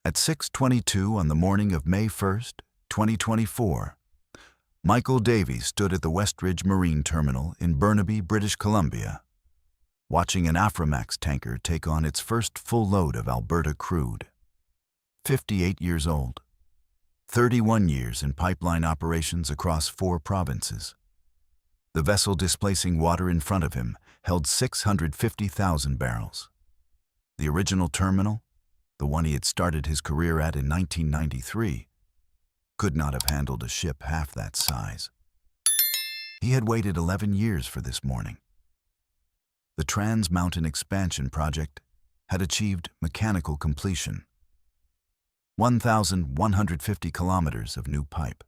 At 6:22 on the morning of May 1st, 2024, Michael Davies stood at the Westridge Marine Terminal in Burnaby, British Columbia, watching an Aframax tanker take on its first full load of Alberta crude. 58 years old, 31 years in pipeline operations across 4 provinces. The vessel displacing water in front of him held 650,000 barrels. The original terminal, the one he had started his career at in 1993, could not have handled a ship half that size. He had waited 11 years for this morning. The Trans Mountain Expansion project had achieved mechanical completion. 1,150 kilometers of new pipe,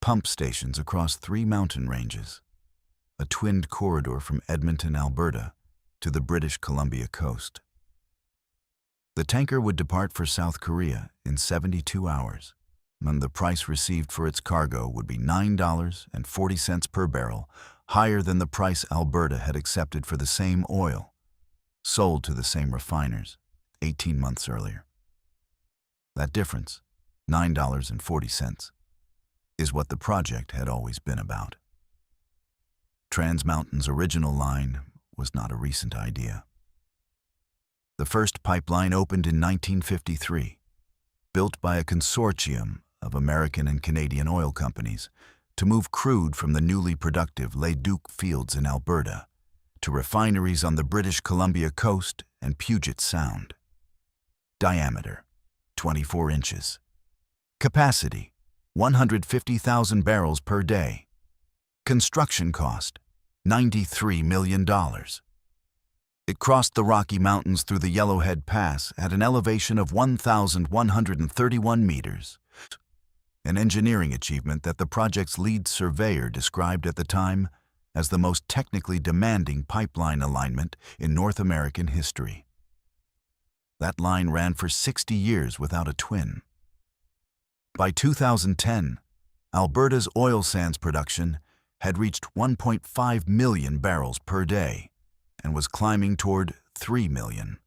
pump stations across 3 mountain ranges, a twinned corridor from Edmonton, Alberta, to the British Columbia coast. The tanker would depart for South Korea in 72 hours, and the price received for its cargo would be $9.40 per barrel, higher than the price Alberta had accepted for the same oil, sold to the same refiners 18 months earlier. That difference, $9.40, is what the project had always been about. Trans Mountain's original line was not a recent idea. The first pipeline opened in 1953, built by a consortium of American and Canadian oil companies to move crude from the newly productive Leduc fields in Alberta to refineries on the British Columbia coast and Puget Sound. Diameter, 24 inches. Capacity, 150,000 barrels per day. Construction cost, $93 million. It crossed the Rocky Mountains through the Yellowhead Pass at an elevation of 1,131 meters, an engineering achievement that the project's lead surveyor described at the time as the most technically demanding pipeline alignment in North American history. That line ran for 60 years without a twin. By 2010, Alberta's oil sands production had reached 1.5 million barrels per day and was climbing toward 3 million.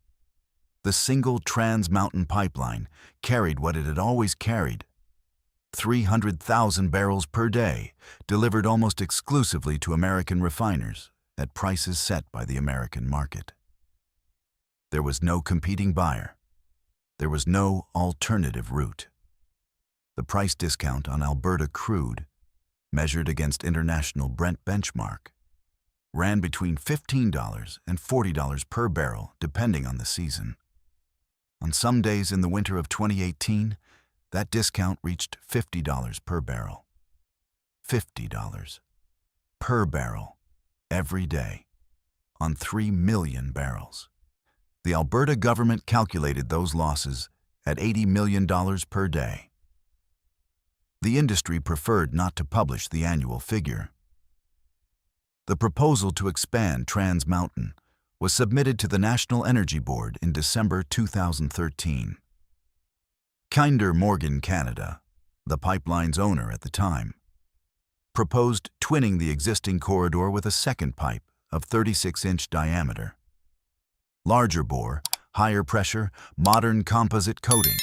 The single Trans Mountain pipeline carried what it had always carried, 300,000 barrels per day, delivered almost exclusively to American refiners at prices set by the American market. There was no competing buyer. There was no alternative route. The price discount on Alberta crude, measured against international Brent benchmark, ran between $15 and $40 per barrel depending on the season. On some days in the winter of 2018, that discount reached $50 per barrel. $50 per barrel every day on 3 million barrels. The Alberta government calculated those losses at $80 million per day. The industry preferred not to publish the annual figure. The proposal to expand Trans Mountain was submitted to the National Energy Board in December 2013. Kinder Morgan Canada, the pipeline's owner at the time, proposed twinning the existing corridor with a second pipe of 36-inch diameter. Larger bore, higher pressure, modern composite coating,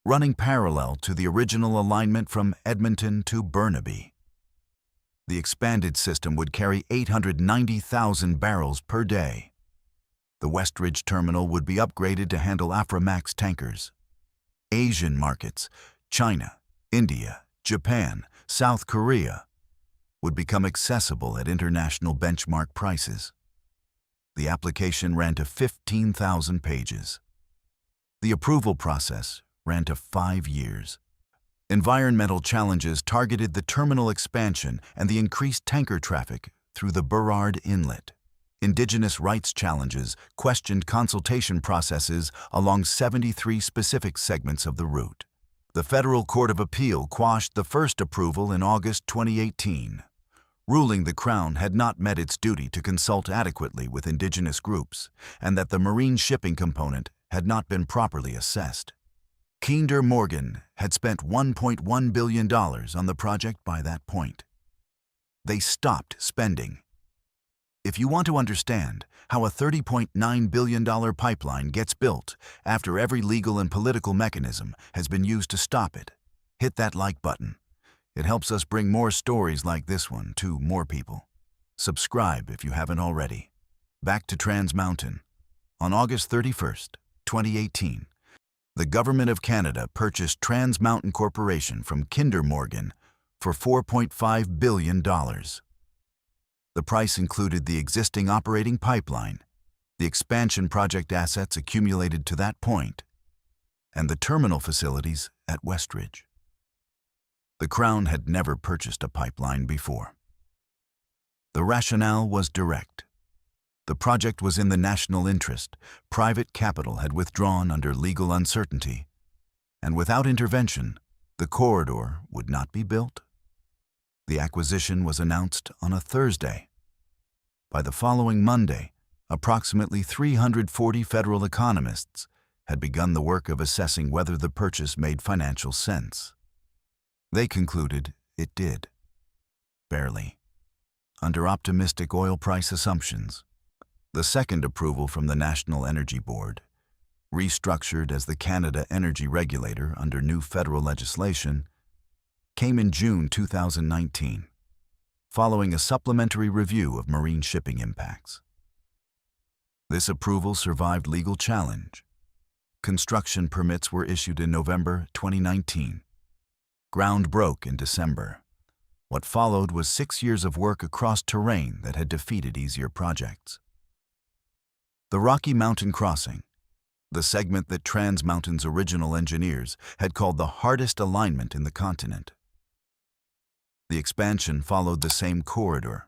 running parallel to the original alignment from Edmonton to Burnaby. The expanded system would carry 890,000 barrels per day. The Westridge Terminal would be upgraded to handle Aframax tankers. Asian markets, China, India, Japan, South Korea, would become accessible at international benchmark prices. The application ran to 15,000 pages. The approval process ran to 5 years. Environmental challenges targeted the terminal expansion and the increased tanker traffic through the Burrard Inlet. Indigenous rights challenges questioned consultation processes along 73 specific segments of the route. The Federal Court of Appeal quashed the first approval in August 2018, ruling the Crown had not met its duty to consult adequately with Indigenous groups and that the marine shipping component had not been properly assessed. Kinder Morgan had spent $1.1 billion on the project by that point. They stopped spending. If you want to understand how a $30.9 billion pipeline gets built after every legal and political mechanism has been used to stop it, hit that like button. It helps us bring more stories like this one to more people. Subscribe if you haven't already. Back to Trans Mountain. On August 31st, 2018, the Government of Canada purchased Trans Mountain Corporation from Kinder Morgan for $4.5 billion. The price included the existing operating pipeline, the expansion project assets accumulated to that point, and the terminal facilities at Westridge. The Crown had never purchased a pipeline before. The rationale was direct. The project was in the national interest, private capital had withdrawn under legal uncertainty, and without intervention, the corridor would not be built. The acquisition was announced on a Thursday. By the following Monday, approximately 340 federal economists had begun the work of assessing whether the purchase made financial sense. They concluded it did. Barely. Under optimistic oil price assumptions. The second approval from the National Energy Board, restructured as the Canada Energy Regulator under new federal legislation, came in June 2019, following a supplementary review of marine shipping impacts. This approval survived legal challenge. Construction permits were issued in November 2019. Ground broke in December. What followed was 6 years of work across terrain that had defeated easier projects. The Rocky Mountain Crossing, the segment that Trans Mountain's original engineers had called the hardest alignment in the continent. The expansion followed the same corridor,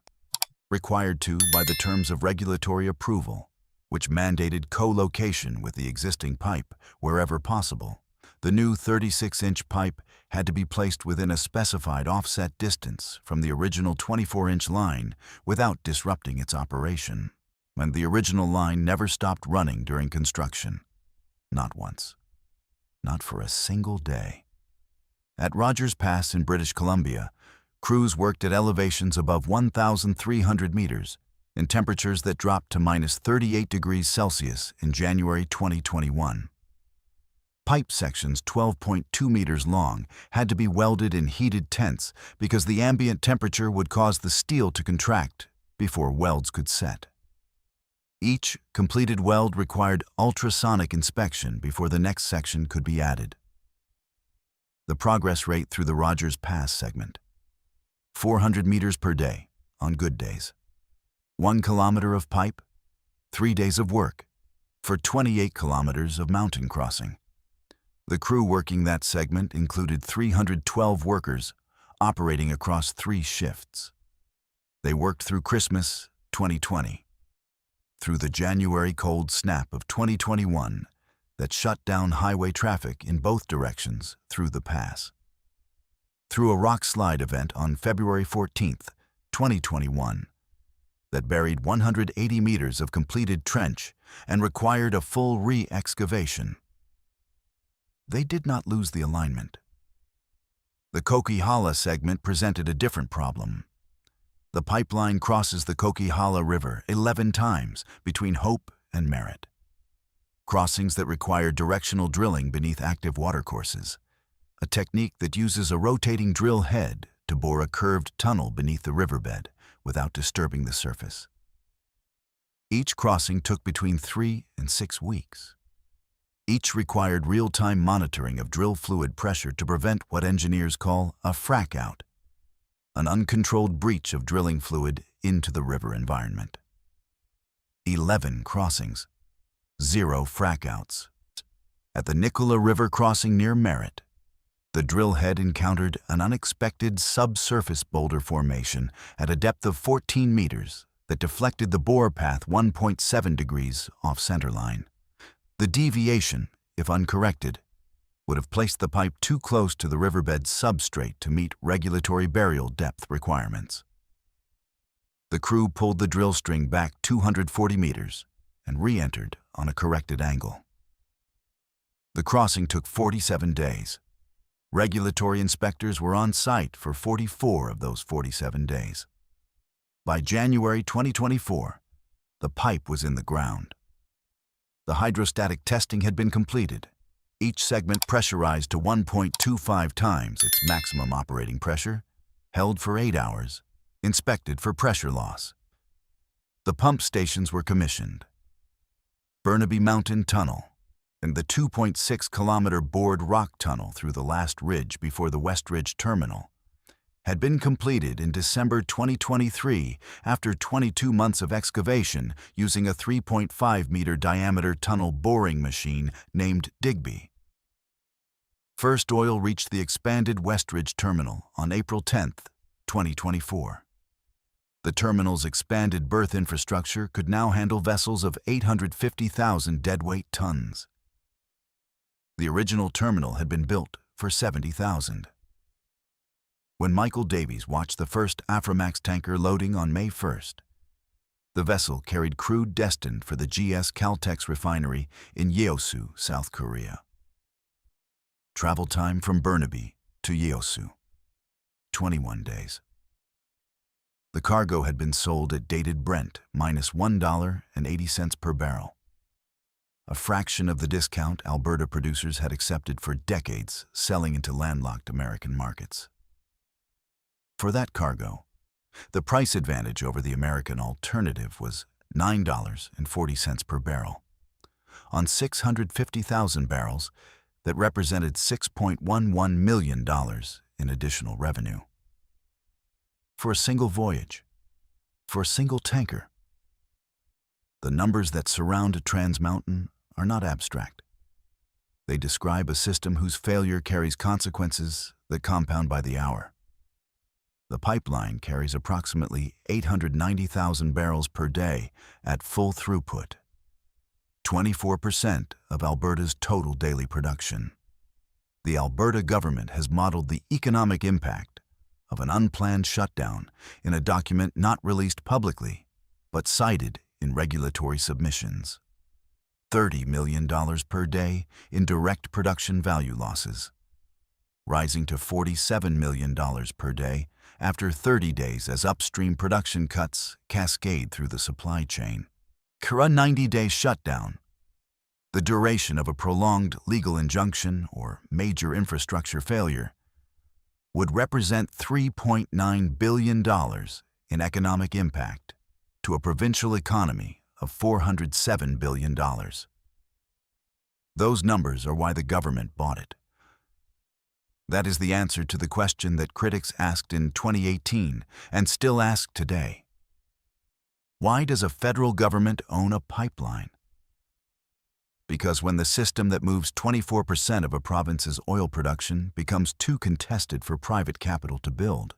required to by the terms of regulatory approval, which mandated co-location with the existing pipe wherever possible. The new 36-inch pipe had to be placed within a specified offset distance from the original 24-inch line without disrupting its operation. And the original line never stopped running during construction. Not once. Not for a single day. At Rogers Pass in British Columbia, crews worked at elevations above 1,300 meters in temperatures that dropped to minus 38 degrees Celsius in January 2021. Pipe sections 12.2 meters long had to be welded in heated tents because the ambient temperature would cause the steel to contract before welds could set. Each completed weld required ultrasonic inspection before the next section could be added. The progress rate through the Rogers Pass segment: 400 meters per day on good days. 1 kilometer of pipe, 3 days of work, for 28 kilometers of mountain crossing. The crew working that segment included 312 workers operating across 3 shifts. They worked through Christmas 2020. Through the January cold snap of 2021 that shut down highway traffic in both directions through the pass. Through a rock slide event on February 14th, 2021, that buried 180 meters of completed trench and required a full re-excavation. They did not lose the alignment. The Coquihalla segment presented a different problem. The pipeline crosses the Coquihalla River 11 times between Hope and Merritt. Crossings that require directional drilling beneath active watercourses, a technique that uses a rotating drill head to bore a curved tunnel beneath the riverbed without disturbing the surface. Each crossing took between 3 and 6 weeks. Each required real-time monitoring of drill fluid pressure to prevent what engineers call a frack out, an uncontrolled breach of drilling fluid into the river environment. 11 crossings, 0 frackouts. At the Nicola River crossing near Merritt, the drill head encountered an unexpected subsurface boulder formation at a depth of 14 meters that deflected the bore path 1.7 degrees off centerline. The deviation, if uncorrected, would have placed the pipe too close to the riverbed substrate to meet regulatory burial depth requirements. The crew pulled the drill string back 240 meters and re-entered on a corrected angle. The crossing took 47 days. Regulatory inspectors were on site for 44 of those 47 days. By January 2024, the pipe was in the ground. The hydrostatic testing had been completed, each segment pressurized to 1.25 times its maximum operating pressure, held for 8 hours, inspected for pressure loss. The pump stations were commissioned. Burnaby Mountain Tunnel and the 2.6-kilometer bored rock tunnel through the last ridge before the Westridge Terminal had been completed in December 2023 after 22 months of excavation using a 3.5-meter diameter tunnel boring machine named Digby. First oil reached the expanded Westridge Terminal on April 10, 2024. The terminal's expanded berth infrastructure could now handle vessels of 850,000 deadweight tons. The original terminal had been built for 70,000. When Michael Davies watched the first Aframax tanker loading on May 1st, the vessel carried crude destined for the GS Caltex refinery in Yeosu, South Korea. Travel time from Burnaby to Yeosu, 21 days. The cargo had been sold at dated Brent minus $1.80 per barrel, a fraction of the discount Alberta producers had accepted for decades selling into landlocked American markets. For that cargo, the price advantage over the American alternative was $9.40 per barrel. On 650,000 barrels, that represented $6.11 million in additional revenue. For a single voyage, for a single tanker. The numbers that surround Trans Mountain are not abstract. They describe a system whose failure carries consequences that compound by the hour. The pipeline carries approximately 890,000 barrels per day at full throughput, 24% of Alberta's total daily production. The Alberta government has modeled the economic impact of an unplanned shutdown in a document not released publicly, but cited in regulatory submissions. $30 million per day in direct production value losses, rising to $47 million per day after 30 days as upstream production cuts cascade through the supply chain. For a 90-day shutdown, the duration of a prolonged legal injunction or major infrastructure failure would represent $3.9 billion in economic impact to a provincial economy of $407 billion. Those numbers are why the government bought it. That is the answer to the question that critics asked in 2018 and still ask today. Why does a federal government own a pipeline? Because when the system that moves 24% of a province's oil production becomes too contested for private capital to build,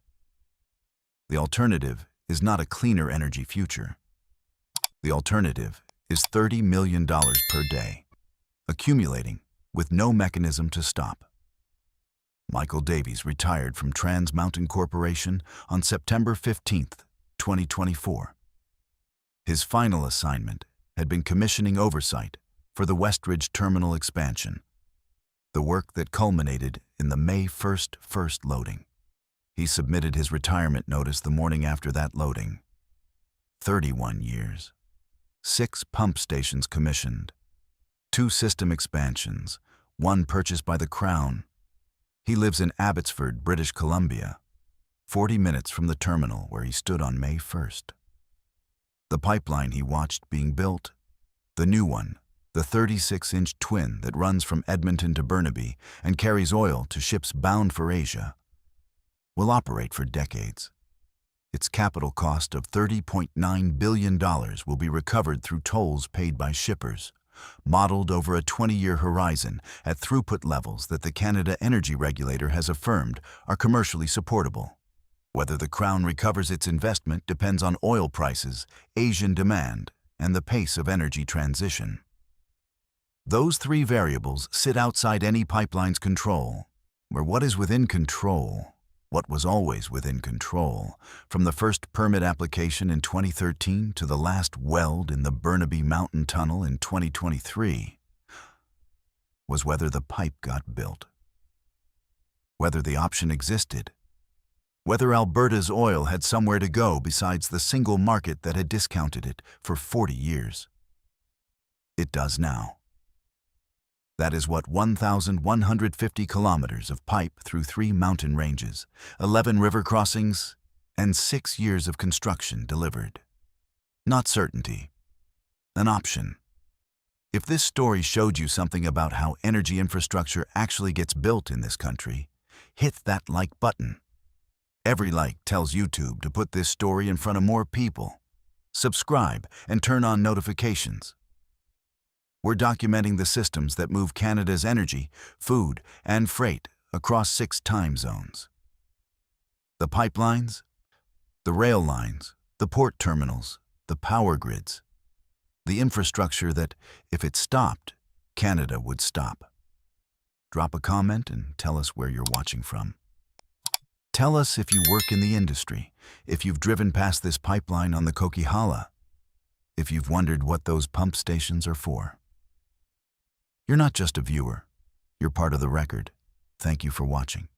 the alternative is not a cleaner energy future. The alternative is $30 million per day, accumulating with no mechanism to stop. Michael Davies retired from Trans Mountain Corporation on September 15, 2024. His final assignment had been commissioning oversight for the Westridge Terminal expansion, the work that culminated in the May 1st first loading. He submitted his retirement notice the morning after that loading. 31 years, 6 pump stations commissioned, 2 system expansions, 1 purchased by the Crown. He lives in Abbotsford, British Columbia, 40 minutes from the terminal where he stood on May 1st. The pipeline he watched being built, the new one, the 36-inch twin that runs from Edmonton to Burnaby and carries oil to ships bound for Asia, will operate for decades. Its capital cost of $30.9 billion will be recovered through tolls paid by shippers, modeled over a 20-year horizon at throughput levels that the Canada Energy Regulator has affirmed are commercially supportable. Whether the Crown recovers its investment depends on oil prices, Asian demand, and the pace of energy transition. Those 3 variables sit outside any pipeline's control, where what is within control, what was always within control, from the first permit application in 2013 to the last weld in the Burnaby Mountain Tunnel in 2023, was whether the pipe got built, whether the option existed, Whether Alberta's oil had somewhere to go besides the single market that had discounted it for 40 years. It does now. That is what 1,150 kilometers of pipe through 3 mountain ranges, 11 river crossings, and 6 years of construction delivered. Not certainty, an option. If this story showed you something about how energy infrastructure actually gets built in this country, hit that like button. Every like tells YouTube to put this story in front of more people. Subscribe and turn on notifications. We're documenting the systems that move Canada's energy, food, and freight across 6 time zones. The pipelines, the rail lines, the port terminals, the power grids. The infrastructure that, if it stopped, Canada would stop. Drop a comment and tell us where you're watching from. Tell us if you work in the industry, if you've driven past this pipeline on the Coquihalla, if you've wondered what those pump stations are for. You're not just a viewer, you're part of the record. Thank you for watching.